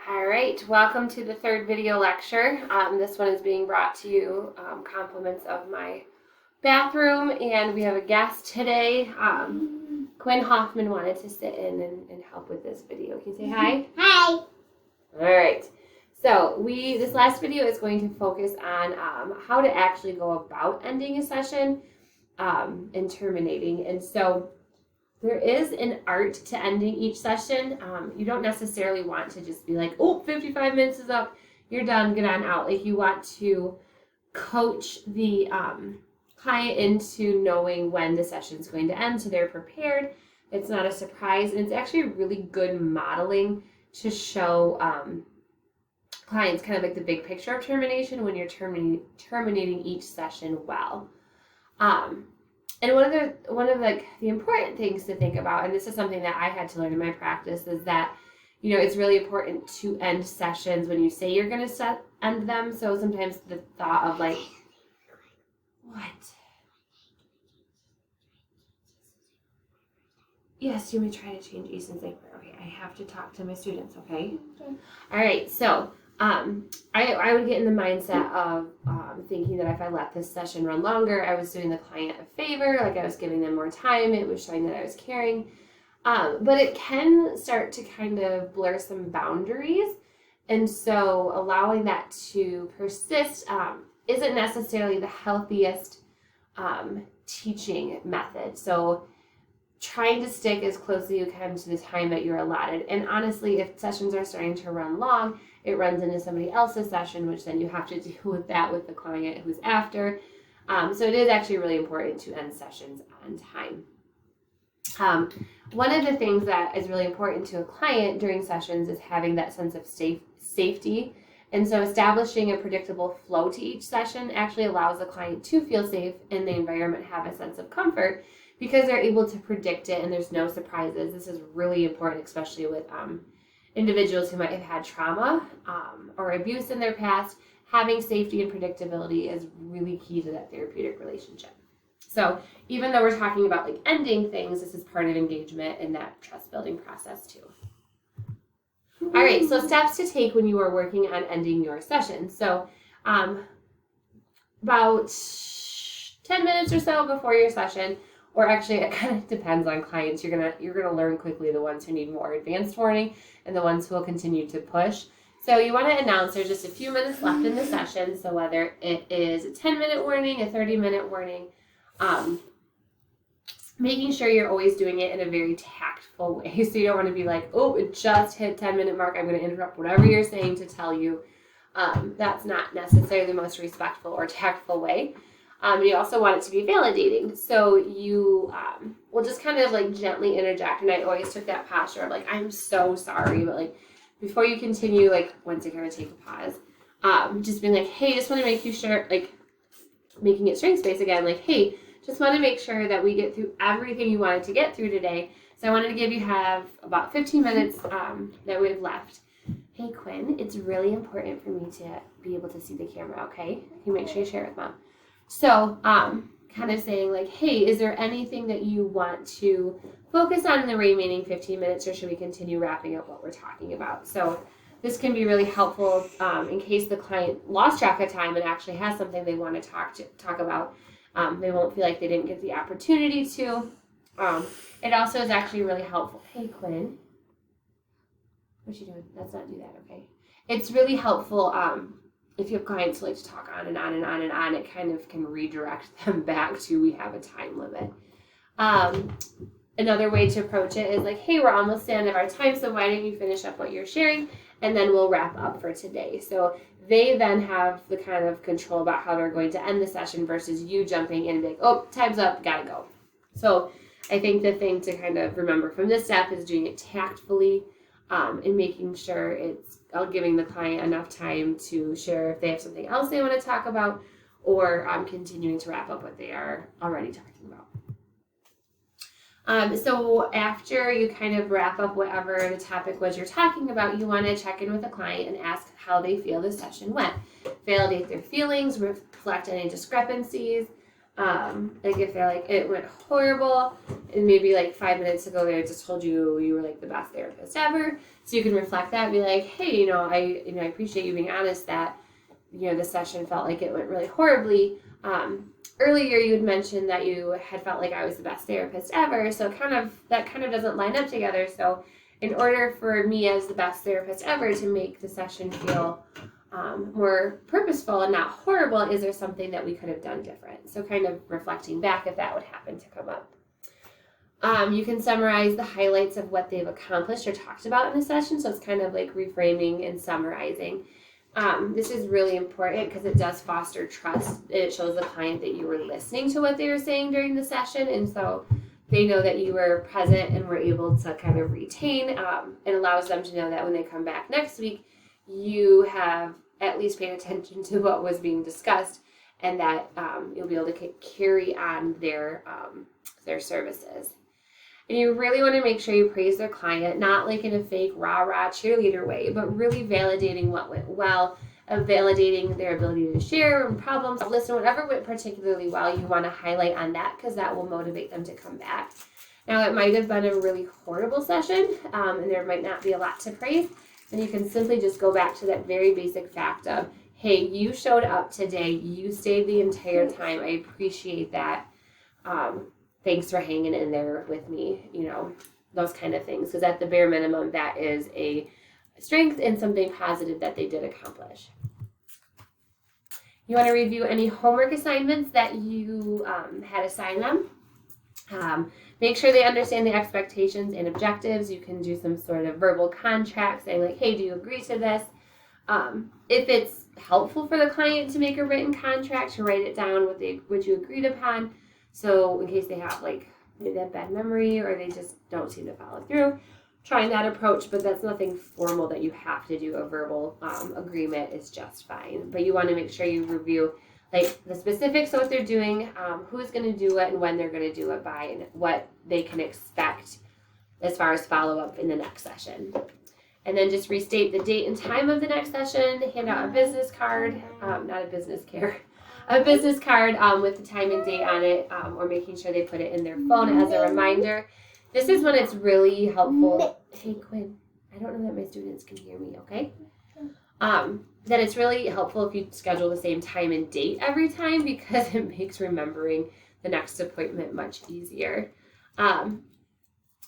All right, welcome to the third video lecture. This one is being brought to you compliments of my bathroom, and we have a guest today. Quinn Hoffman wanted to sit in and help with this video. Can you say hi? Hi. All right. So this last video is going to focus on how to actually go about ending a session and terminating. And so there is an art to ending each session. You don't necessarily want to just be like, oh, 55 minutes is up, you're done, get on out. Like, you want to coach the client into knowing when the session is going to end so they're prepared. It's not a surprise, and it's actually really good modeling to show clients kind of like the big picture of termination when you're terminating each session well. And one of the important things to think about, and this is something that I had to learn in my practice, is that, it's really important to end sessions when you say you're going to end them. So sometimes the thought of like, what? Yes, you may try to change Easton's diaper. Okay, I have to talk to my students, okay? All right, so I would get in the mindset of thinking that if I let this session run longer, I was doing the client a favor, like I was giving them more time, it was showing that I was caring. But it can start to kind of blur some boundaries. And so allowing that to persist isn't necessarily the healthiest teaching method. So trying to stick as close as you can to the time that you're allotted. And honestly, if sessions are starting to run long, it runs into somebody else's session, which then you have to deal with that with the client who's after. So it is actually really important to end sessions on time. One of the things that is really important to a client during sessions is having that sense of safety. And so establishing a predictable flow to each session actually allows the client to feel safe and the environment have a sense of comfort, because they're able to predict it and there's no surprises. This is really important, especially with individuals who might have had trauma or abuse in their past. Having safety and predictability is really key to that therapeutic relationship. So even though we're talking about like ending things, this is part of engagement in that trust building process too. All right, so steps to take when you are working on ending your session. So about 10 minutes or so before your session, or actually it kind of depends on clients. You're gonna learn quickly the ones who need more advanced warning and the ones who will continue to push. So you want to announce there's just a few minutes left in the session. So whether it is a 10-minute warning, a 30-minute warning, making sure you're always doing it in a very tactful way. So you don't want to be like, oh, it just hit 10-minute mark, I'm going to interrupt whatever you're saying to tell you. That's not necessarily the most respectful or tactful way. You also want it to be validating. So you will just kind of like gently interject. And I always took that posture of like, I'm so sorry. But like before you continue, like once you kind of take a pause, just being like, hey, just want to make you sure, like making it strength space again. Like, hey, just want to make sure that we get through everything you wanted to get through today. So I wanted to have about 15 minutes that we have left. Hey, Quinn, it's really important for me to be able to see the camera, okay? You make sure you share it with Mom. So, kind of saying like, hey, is there anything that you want to focus on in the remaining 15 minutes, or should we continue wrapping up what we're talking about? So this can be really helpful in case the client lost track of time and actually has something they want to talk about. They won't feel like they didn't get the opportunity to. It also is actually really helpful. Hey, Quinn. What you doing? Let's not do that, okay? It's really helpful if you have clients who like to talk on and on and on and on. It kind of can redirect them back to we have a time limit. Another way to approach it is like, hey, we're almost at the end of our time, so why don't you finish up what you're sharing, and then we'll wrap up for today. So they then have the kind of control about how they're going to end the session versus you jumping in and being like, oh, time's up, gotta go. So I think the thing to kind of remember from this step is doing it tactfully and making sure it's giving the client enough time to share if they have something else they want to talk about, or continuing to wrap up what they are already talking about. So after you kind of wrap up whatever the topic was you're talking about, you want to check in with the client and ask how they feel the session went. Validate their feelings, reflect any discrepancies, Like if they're like, it went horrible, and maybe like 5 minutes ago they just told you you were like the best therapist ever. So you can reflect that and be like, hey, I appreciate you being honest that, the session felt like it went really horribly. Earlier you had mentioned that you had felt like I was the best therapist ever. So that kind of doesn't line up together. So in order for me as the best therapist ever to make the session feel more purposeful and not horrible, is there something that we could have done different? So kind of reflecting back if that would happen to come up. You can summarize the highlights of what they've accomplished or talked about in the session. So it's kind of like reframing and summarizing. This is really important because it does foster trust. It shows the client that you were listening to what they were saying during the session. And so they know that you were present and were able to kind of retain. It allows them to know that when they come back next week, you have at least paid attention to what was being discussed, and that you'll be able to carry on their services. And you really want to make sure you praise their client, not like in a fake rah-rah cheerleader way, but really validating what went well, validating their ability to share problems, listen, whatever went particularly well, you want to highlight on that because that will motivate them to come back. Now, it might have been a really horrible session, and there might not be a lot to praise, and you can simply just go back to that very basic fact of, hey, you showed up today, you stayed the entire time, I appreciate that. Thanks for hanging in there with me, those kind of things. Because at the bare minimum, that is a strength and something positive that they did accomplish. You want to review any homework assignments that you had assigned them. Make sure they understand the expectations and objectives. You can do some sort of verbal contract saying like, hey, do you agree to this? If it's helpful for the client to make a written contract, to write it down what you agreed upon. So in case they have maybe they have bad memory or they just don't seem to follow through, trying that approach, but that's nothing formal that you have to do. A verbal agreement is just fine. But you want to make sure you review the specifics of what they're doing, who's going to do it and when they're going to do it by, and what they can expect as far as follow-up in the next session. And then just restate the date and time of the next session, hand out a business card, not a business card, a business card with the time and date on it, or making sure they put it in their phone as a reminder. This is when it's really helpful. Hey, Quinn, I don't know that my students can hear me, okay? That it's really helpful if you schedule the same time and date every time because it makes remembering the next appointment much easier.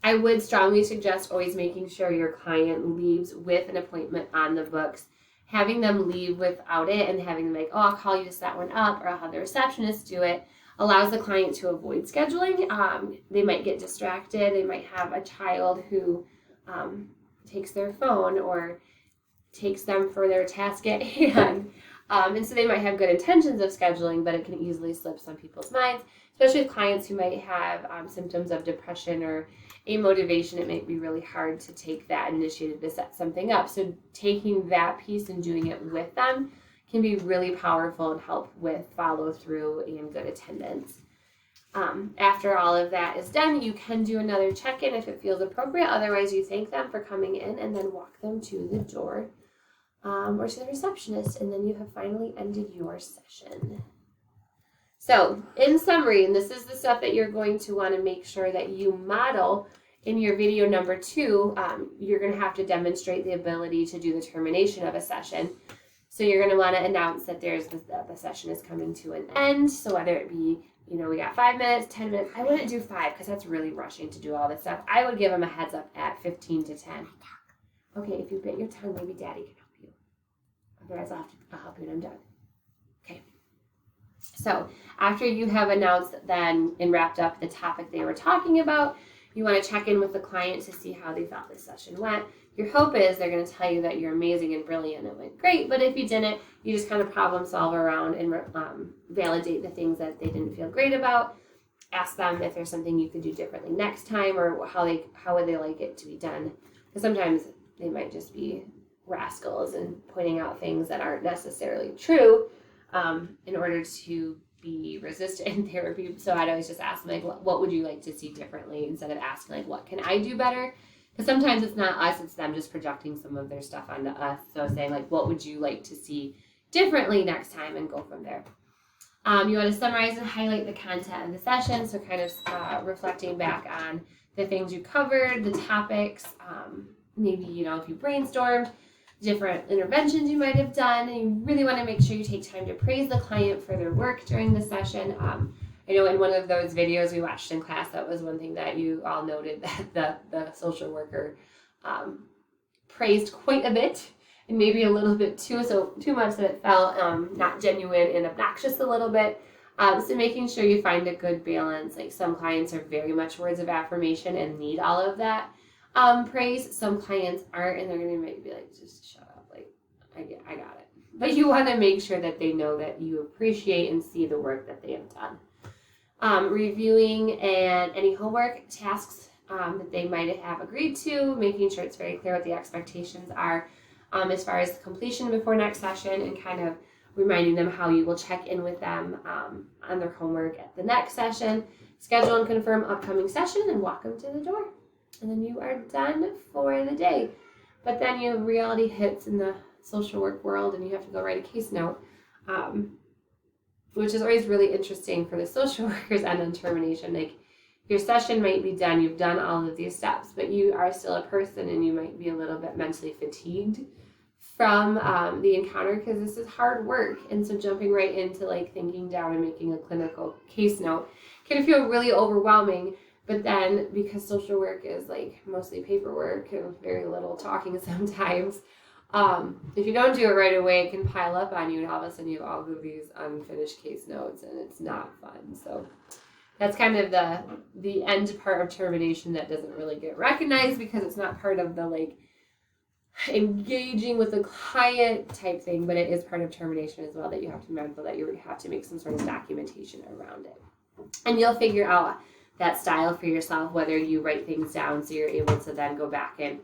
I would strongly suggest always making sure your client leaves with an appointment on the books. Having them leave without it and having them I'll call you to set one up, or I'll have the receptionist do it, allows the client to avoid scheduling. They might get distracted. They might have a child who takes their phone or takes them for their task at hand. And so they might have good intentions of scheduling, but it can easily slip some people's minds, especially with clients who might have symptoms of depression or amotivation. It might be really hard to take that initiative to set something up. So taking that piece and doing it with them can be really powerful and help with follow through and good attendance. After all of that is done, you can do another check-in if it feels appropriate. Otherwise, you thank them for coming in and then walk them to the door or to the receptionist, and then you have finally ended your session. So, in summary, and this is the stuff that you're going to want to make sure that you model in your video number 2, you're going to have to demonstrate the ability to do the termination of a session. So you're going to want to announce that the session is coming to an end. So whether it be, we got 5 minutes, 10 minutes. I wouldn't do 5 because that's really rushing to do all this stuff. I would give them a heads up at 15 to 10. Okay, if you bit your tongue, maybe Daddy can help you. Otherwise, I'll help you when I'm done. Okay. So after you have announced then and wrapped up the topic they were talking about, you want to check in with the client to see how they thought this session went. Your hope is they're going to tell you that you're amazing and brilliant and it went great, but if you didn't, you just kind of problem solve around and validate the things that they didn't feel great about. Ask them if there's something you could do differently next time, or how would they like it to be done. Because sometimes they might just be rascals and pointing out things that aren't necessarily true in order to be resistant in therapy. So I'd always just ask them, what would you like to see differently, instead of asking, what can I do better? Because sometimes it's not us, it's them just projecting some of their stuff onto us. So saying, what would you like to see differently next time, and go from there. You want to summarize and highlight the content of the session, so kind of reflecting back on the things you covered, the topics, maybe, if you brainstormed, different interventions you might have done, and you really want to make sure you take time to praise the client for their work during the session. I know in one of those videos we watched in class, that was one thing that you all noted that the social worker praised quite a bit, and maybe a little bit too much that it felt not genuine and obnoxious a little bit. So making sure you find a good balance. Like, some clients are very much words of affirmation and need all of that praise. Some clients aren't, and they're going to be like, just shut up. Like, I got it. But you want to make sure that they know that you appreciate and see the work that they have done. Reviewing and any homework tasks that they might have agreed to, making sure it's very clear what the expectations are as far as completion before next session, and kind of reminding them how you will check in with them on their homework at the next session. Schedule and confirm upcoming session, and walk them to the door. And then you are done for the day. But then reality hits in the social work world, and you have to go write a case note, which is always really interesting for the social workers and on termination. Like, your session might be done, you've done all of these steps, but you are still a person, and you might be a little bit mentally fatigued from the encounter, because this is hard work. And so jumping right into like thinking down and making a clinical case note can feel really overwhelming. But then, because social work is like mostly paperwork and very little talking sometimes, if you don't do it right away, it can pile up on you, and all of a sudden you have all of these unfinished case notes, and it's not fun. So that's kind of the end part of termination that doesn't really get recognized, because it's not part of the like engaging with the client type thing, but it is part of termination as well, that you have to be mindful that you have to make some sort of documentation around it. And you'll figure out that style for yourself, whether you write things down so you're able to then go back and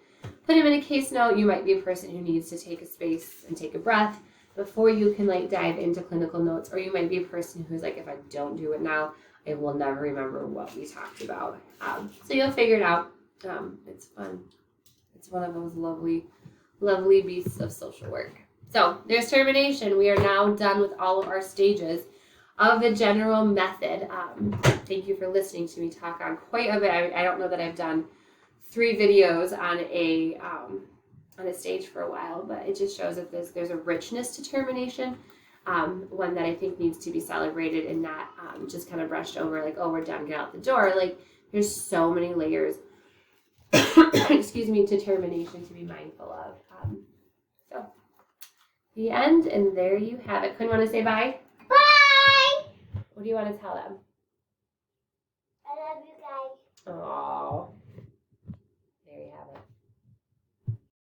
put them in a case note. You might be a person who needs to take a space and take a breath before you can like dive into clinical notes, or you might be a person who's like, if I don't do it now, I will never remember what we talked about. So you'll figure it out. It's fun. It's one of those lovely beasts of social work. So there's termination. We are now done with all of our stages of the general method. Thank you for listening to me talk on quite a bit. I don't know that I've done 3 videos on a stage for a while, but it just shows that there's a richness to termination, one that I think needs to be celebrated and not just kind of brushed over like, oh, we're done, get out the door. Like, there's so many layers to termination to be mindful of. So the end, and there you have it. Quinn, want to say bye? Bye! What do you want to tell them? I love you guys. Oh.